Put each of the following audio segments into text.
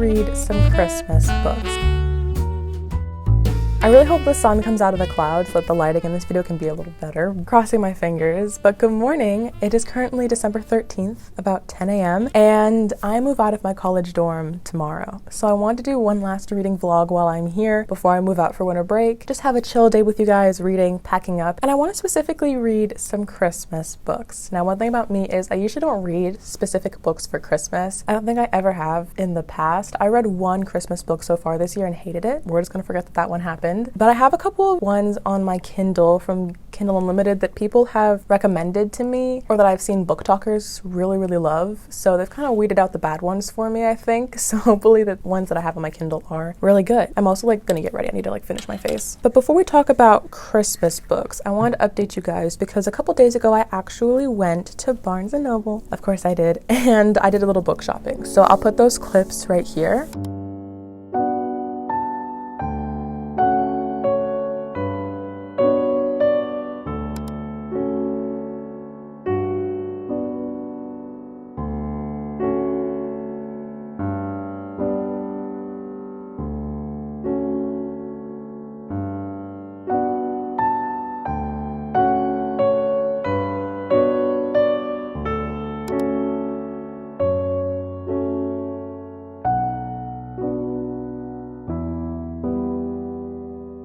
read some Christmas books. I really hope the sun comes out of the clouds so that the lighting in this video can be a little better. I'm crossing my fingers, but good morning. It is currently December 13th, about 10 a.m., and I move out of my college dorm tomorrow. So I want to do one last reading vlog while I'm here before I move out for winter break. Just have a chill day with you guys, reading, packing up, and I want to specifically read some Christmas books. Now, one thing about me is I usually don't read specific books for Christmas. I don't think I ever have in the past. I read one Christmas book so far this year and hated it. We're just gonna forget that that one happened. But I have a couple of ones on my Kindle from Kindle Unlimited that people have recommended to me or that I've seen booktalkers really love. So they've kind of weeded out the bad ones for me, I think. So hopefully the ones that I have on my Kindle are really good. I'm also gonna get ready. I need to finish my face. But before we talk about Christmas books, I wanted to update you guys because a couple days ago I actually went to Barnes & Noble. Of course I did. And I did a little book shopping. So I'll put those clips right here.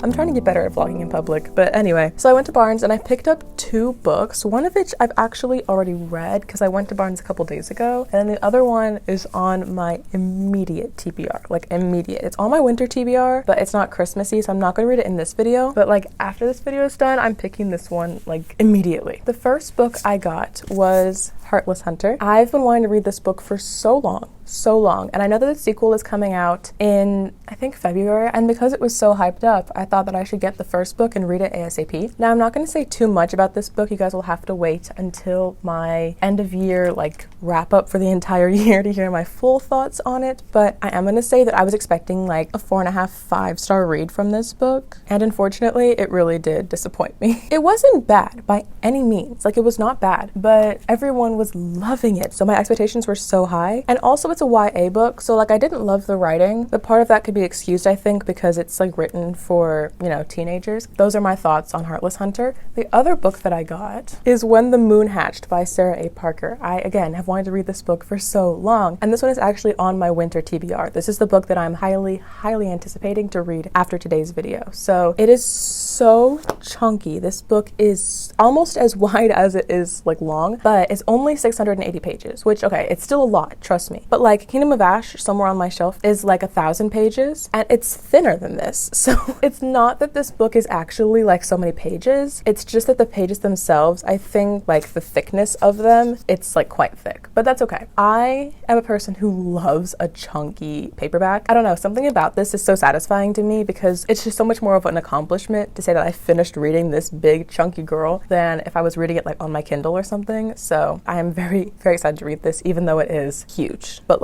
I'm trying to get better at vlogging in public, but anyway. So I went to Barnes and I picked up two books, one of which I've actually already read because I went to Barnes a couple days ago, and then the other one is on my immediate TBR, immediate. It's on my winter TBR, but it's not Christmassy, so I'm not gonna read it in this video, but after this video is done, I'm picking this one immediately. The first book I got was Heartless Hunter. I've been wanting to read this book for so long, and I know that the sequel is coming out in, I think, February, and because it was so hyped up, I thought that I should get the first book and read it ASAP. Now, I'm not going to say too much about this book. You guys will have to wait until my end of year, wrap up for the entire year to hear my full thoughts on it, but I am going to say that I was expecting a 4.5, 5-star read from this book, and unfortunately, it really did disappoint me. It wasn't bad by any means. It was not bad, but everyone was loving it, so my expectations were so high, and also it's a YA book, so I didn't love the writing, but part of that could be excused, I think, because it's written for, teenagers. Those are my thoughts on Heartless Hunter. The other book that I got is When the Moon Hatched by Sarah A. Parker. I, again, have wanted to read this book for so long, and this one is actually on my winter TBR. This is the book that I'm highly anticipating to read after today's video. So it is so chunky. This book is almost as wide as it is long, but it's only 680 pages, which, okay, it's still a lot, trust me. But Kingdom of Ash, somewhere on my shelf, is 1,000 pages, and it's thinner than this. So it's not that this book is actually so many pages, it's just that the pages themselves, I think the thickness of them, it's quite thick, but that's okay. I am a person who loves a chunky paperback. I don't know, something about this is so satisfying to me because it's just so much more of an accomplishment to say that I finished reading this big chunky girl than if I was reading it on my Kindle or something. So I am very excited to read this, even though it is huge, but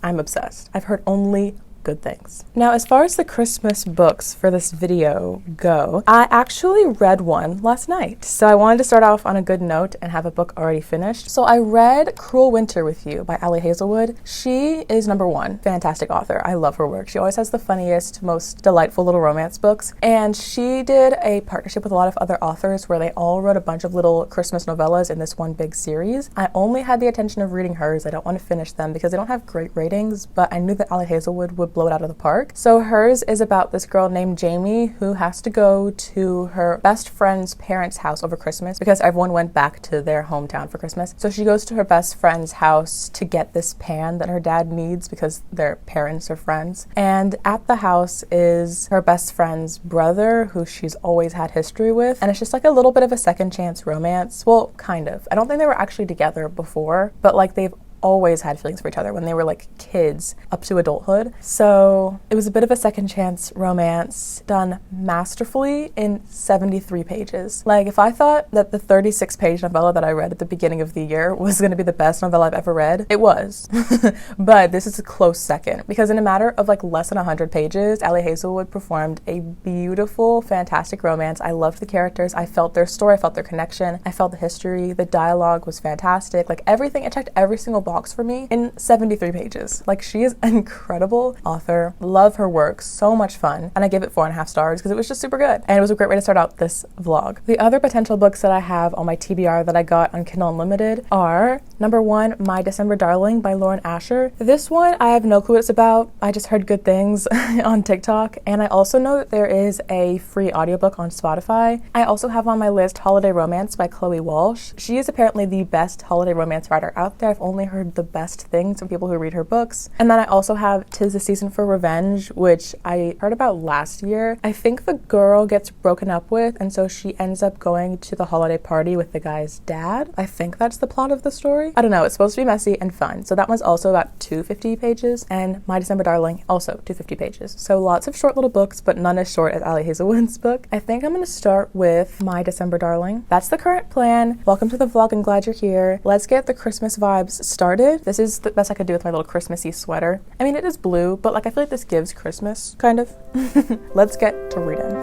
I'm obsessed. I've heard only good things. Now, as far as the Christmas books for this video go, I actually read one last night. So I wanted to start off on a good note and have a book already finished. So I read Cruel Winter with You by Ali Hazelwood. She is #1 fantastic author. I love her work. She always has the funniest, most delightful little romance books. And she did a partnership with a lot of other authors where they all wrote a bunch of little Christmas novellas in this one big series. I only had the intention of reading hers. I don't want to finish them because they don't have great ratings, but I knew that Ali Hazelwood would blow it out of the park. So hers is about this girl named Jamie who has to go to her best friend's parents' house over Christmas because everyone went back to their hometown for Christmas. So she goes to her best friend's house to get this pan that her dad needs because their parents are friends. And at the house is her best friend's brother who she's always had history with. And it's just a little bit of a second chance romance. Well, kind of. I don't think they were actually together before, but they've always had feelings for each other when they were kids up to adulthood. So it was a bit of a second chance romance done masterfully in 73 pages. If I thought that the 36-page novella that I read at the beginning of the year was going to be the best novella I've ever read, it was. But this is a close second because in a matter of less than 100 pages, Ali Hazelwood performed a beautiful, fantastic romance. I loved the characters. I felt their story. I felt their connection. I felt the history. The dialogue was fantastic. Everything, it checked every single box for me in 73 pages. Like, she is an incredible author. Love her work. So much fun. And I give it 4.5 stars because it was just super good. And it was a great way to start out this vlog. The other potential books that I have on my TBR that I got on Kindle Unlimited are number 1, My December Darling by Lauren Asher. This one, I have no clue what it's about. I just heard good things on TikTok. And I also know that there is a free audiobook on Spotify. I also have on my list Holiday Romance by Chloe Walsh. She is apparently the best holiday romance writer out there. I've only heard the best things from people who read her books. And then I also have 'Tis the Season for Revenge, which I heard about last year. I think the girl gets broken up with, and so she ends up going to the holiday party with the guy's dad. I think that's the plot of the story. I don't know. It's supposed to be messy and fun. So that one's also about 250 pages, and My December Darling, also 250 pages. So lots of short little books, but none as short as Ali Hazelwood's book. I think I'm going to start with My December Darling. That's the current plan. Welcome to the vlog and glad you're here. Let's get the Christmas vibes started. This is the best I could do with my little Christmassy sweater. I mean, it is blue, but like I feel like this gives Christmas, kind of. Let's get to reading.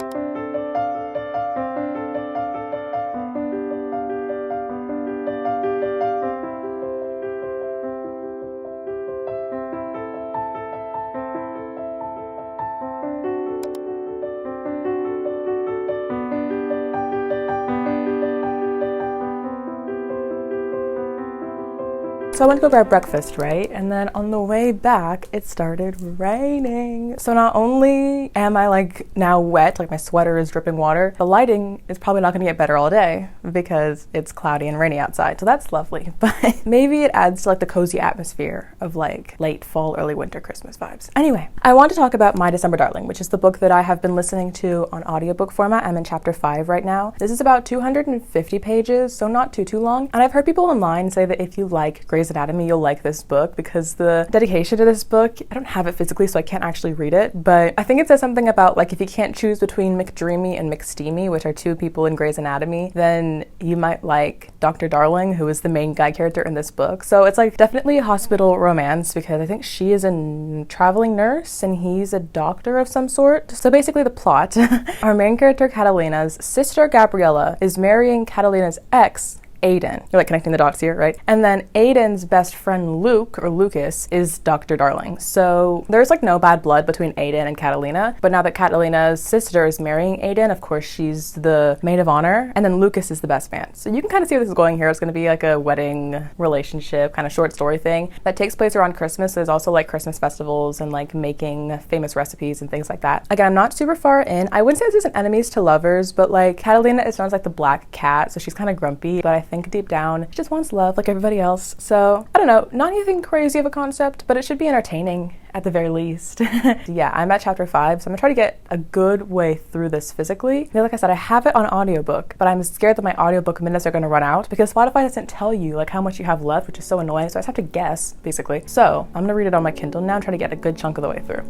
So I went to go grab breakfast, right? And then on the way back, it started raining. So not only am I like now wet, like my sweater is dripping water, the lighting is probably not gonna get better all day because it's cloudy and rainy outside. So that's lovely, but maybe it adds to like the cozy atmosphere of like late fall, early winter Christmas vibes. Anyway, I want to talk about My December Darling, which is the book that I have been listening to on audiobook format. I'm in chapter 5 right now. This is about 250 pages, so not too long. And I've heard people online say that if you like Grey's Anatomy, you'll like this book because the dedication to this book, I don't have it physically, so I can't actually read it, but I think it says something about like if you can't choose between McDreamy and McSteamy, which are 2 people in Grey's Anatomy, then you might like Dr. Darling, who is the main guy character in this book. So it's like definitely a hospital romance because I think she is a traveling nurse and he's a doctor of some sort. So basically the plot, our main character Catalina's sister Gabriella is marrying Catalina's ex Aiden. You're like connecting the dots here, right? And then Aiden's best friend Luke, or Lucas, is Dr. Darling. So there's like no bad blood between Aiden and Catalina, but now that Catalina's sister is marrying Aiden, of course she's the maid of honor, and then Lucas is the best man. So you can kind of see where this is going here. It's going to be like a wedding relationship, kind of short story thing that takes place around Christmas. There's also like Christmas festivals and like making famous recipes and things like that. Again, I'm not super far in. I wouldn't say this is an enemies to lovers, but like Catalina is known as like the black cat, so she's kind of grumpy, but I think deep down she just wants love like everybody else. So I don't know, not anything crazy of a concept, but it should be entertaining at the very least. Yeah, I'm at chapter 5, so I'm gonna try to get a good way through this physically. Like I said, I have it on audiobook, but I'm scared that my audiobook minutes are gonna run out because Spotify doesn't tell you like how much you have left, which is so annoying, so I just have to guess basically. So I'm gonna read it on my Kindle now and try to get a good chunk of the way through.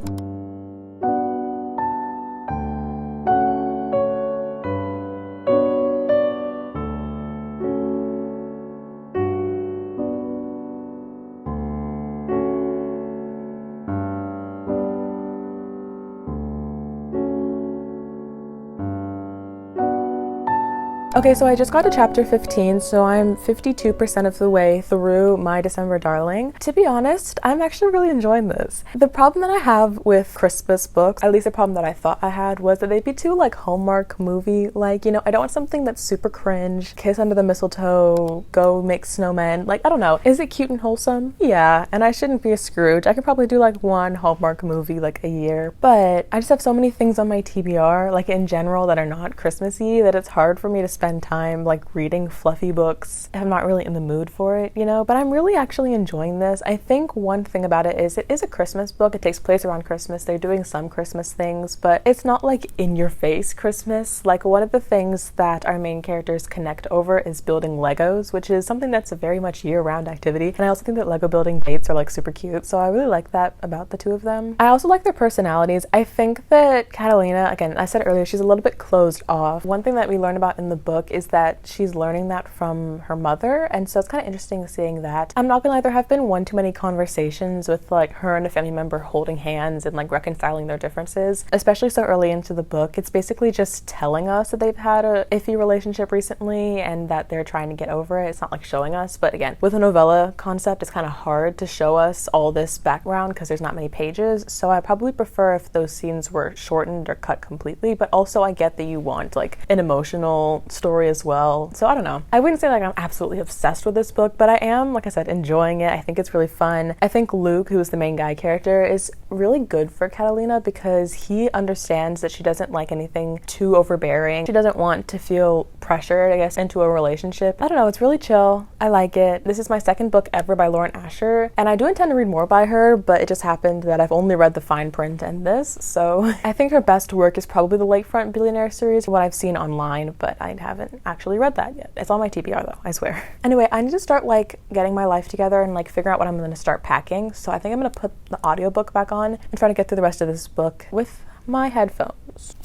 Okay, so I just got to chapter 15, so I'm 52% of the way through My December Darling. To be honest, I'm actually really enjoying this. The problem that I have with Christmas books, at least the problem that I thought I had, was that they'd be too like Hallmark movie. Like, you know, I don't want something that's super cringe, kiss under the mistletoe, go make snowmen. Like, I don't know. Is it cute and wholesome? Yeah, and I shouldn't be a Scrooge. I could probably do like one Hallmark movie like a year, but I just have so many things on my TBR, like in general, that are not Christmassy, that it's hard for me to spend time like reading fluffy books. I'm not really in the mood for it, you know, but I'm really actually enjoying this. I think one thing about it is a Christmas book. It takes place around Christmas. They're doing some Christmas things, but it's not like in your face Christmas. Like one of the things that our main characters connect over is building Legos, which is something that's a very much year-round activity. And I also think that Lego building dates are like super cute. So I really like that about the two of them. I also like their personalities. I think that Catalina, again, I said earlier, she's a little bit closed off. One thing that we learn about in the book book is that she's learning that from her mother, and so it's kind of interesting seeing that. I'm not gonna lie, there have been one too many conversations with like her and a family member holding hands and like reconciling their differences, especially so early into the book. It's basically just telling us that they've had a iffy relationship recently and that they're trying to get over it. It's not like showing us, but again, with a novella concept, it's kind of hard to show us all this background because there's not many pages, so I probably prefer if those scenes were shortened or cut completely, but also I get that you want like an emotional story as well. So I don't know. I wouldn't say like I'm absolutely obsessed with this book, but I am, like I said, enjoying it. I think it's really fun. I think Luke, who is the main guy character, is really good for Catalina because he understands that she doesn't like anything too overbearing. She doesn't want to feel pressured, I guess, into a relationship. I don't know, it's really chill. I like it. This is my second book ever by Lauren Asher, and I do intend to read more by her, but it just happened that I've only read the fine print and this, so I think her best work is probably the Lakefront Billionaire series, what I've seen online, but I haven't actually read that yet. It's on my TBR though, I swear. Anyway, I need to start like getting my life together and like figure out what I'm going to start packing, so I think I'm going to put the audiobook back on and try to get through the rest of this book with my headphones.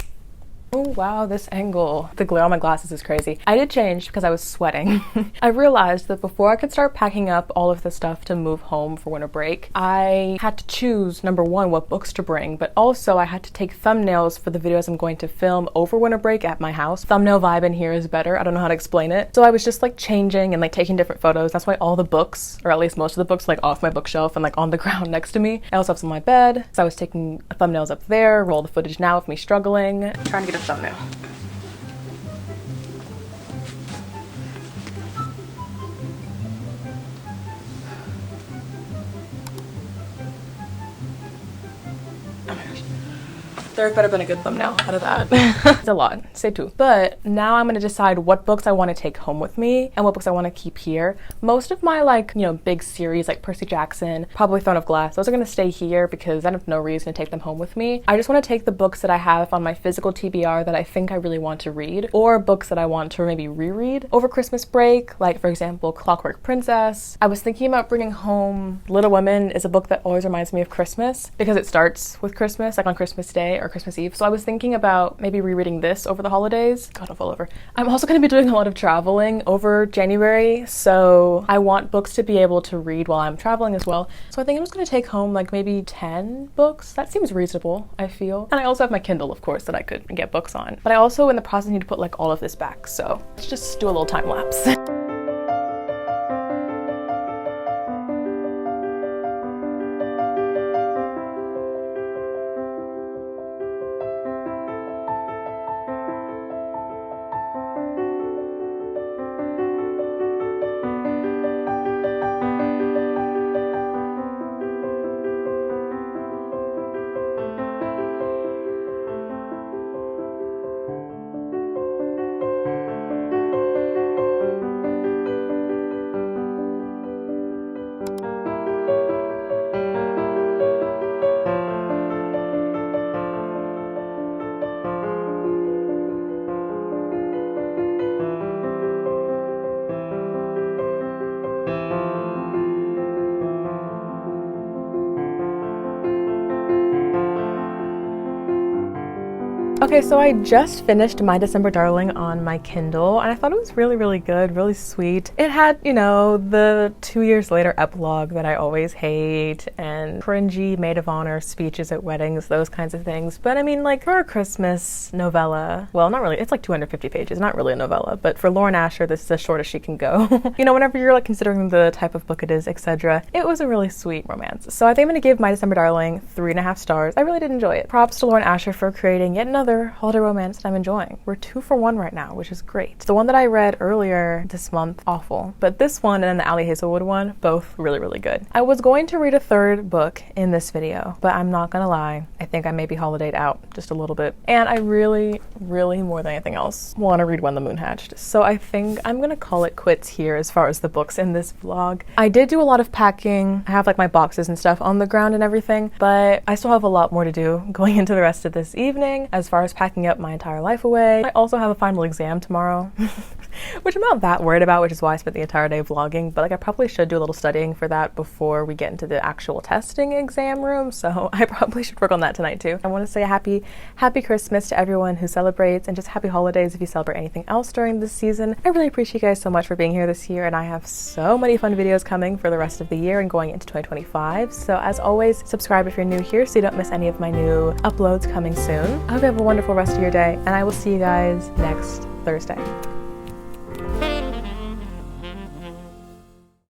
Oh wow, this angle. The glare on my glasses is crazy. I did change because I was sweating. I realized that before I could start packing up all of the stuff to move home for winter break, I had to choose, number one, what books to bring, but also I had to take thumbnails for the videos I'm going to film over winter break at my house. Thumbnail vibe in here is better. I don't know how to explain it. So I was just like changing and like taking different photos. That's why all the books, or at least most of the books, like off my bookshelf and like on the ground next to me. I also have some on my bed. So I was taking thumbnails up there, roll the footage now of me struggling, trying to get a thumbnail. Oh my gosh. There better been a good thumbnail out of that. It's a lot, say two. But now I'm gonna decide what books I want to take home with me and what books I want to keep here. Most of my like, you know, big series like Percy Jackson, probably Throne of Glass, those are gonna stay here because I have no reason to take them home with me. I just want to take the books that I have on my physical TBR that I think I really want to read, or books that I want to maybe reread over Christmas break, like for example, Clockwork Princess. I was thinking about bringing home Little Women is a book that always reminds me of Christmas because it starts with Christmas, like on Christmas Day or Christmas Eve. So I was thinking about maybe rereading this over the holidays. God, I'll fall over. I'm also going to be doing a lot of traveling over January, so I want books to be able to read while I'm traveling as well. So I think I'm just going to take home like maybe 10 books. That seems reasonable, I feel. And I also have my Kindle, of course, that I could get books on. But I also in the process need to put like all of this back. So let's just do a little time lapse. Okay, so I just finished My December Darling on my Kindle, and I thought it was really, really good, really sweet. It had, you know, the 2 years later epilogue that I always hate, and cringy maid of honor speeches at weddings, those kinds of things. But I mean, like, for a Christmas novella, well, not really, it's like 250 pages, not really a novella, but for Lauren Asher, this is as short as she can go. You know, whenever you're like considering the type of book it is, etc., it was a really sweet romance. So I think I'm gonna give My December Darling 3.5 stars. I really did enjoy it. Props to Lauren Asher for creating yet another holiday romance that I'm enjoying. We're 2 for 1 right now, which is great. The one that I read earlier this month, awful. But this one and then the Ali Hazelwood one, both really, really good. I was going to read a third book in this video, but I'm not gonna lie, I think I may be holidayed out just a little bit. And I really, really, more than anything else, want to read When the Moon Hatched. So I think I'm gonna call it quits here as far as the books in this vlog. I did do a lot of packing. I have like my boxes and stuff on the ground and everything, but I still have a lot more to do going into the rest of this evening as far far as packing up my entire life away. I also have a final exam tomorrow, which I'm not that worried about, which is why I spent the entire day vlogging, but like I probably should do a little studying for that before we get into the actual testing exam room, so I probably should work on that tonight too. I want to say a happy Christmas to everyone who celebrates, and just happy holidays if you celebrate anything else during this season. I really appreciate you guys so much for being here this year, and I have so many fun videos coming for the rest of the year and going into 2025. So as always, subscribe if you're new here so you don't miss any of my new uploads coming soon. I hope you have a wonderful rest of your day, and I will see you guys next Thursday.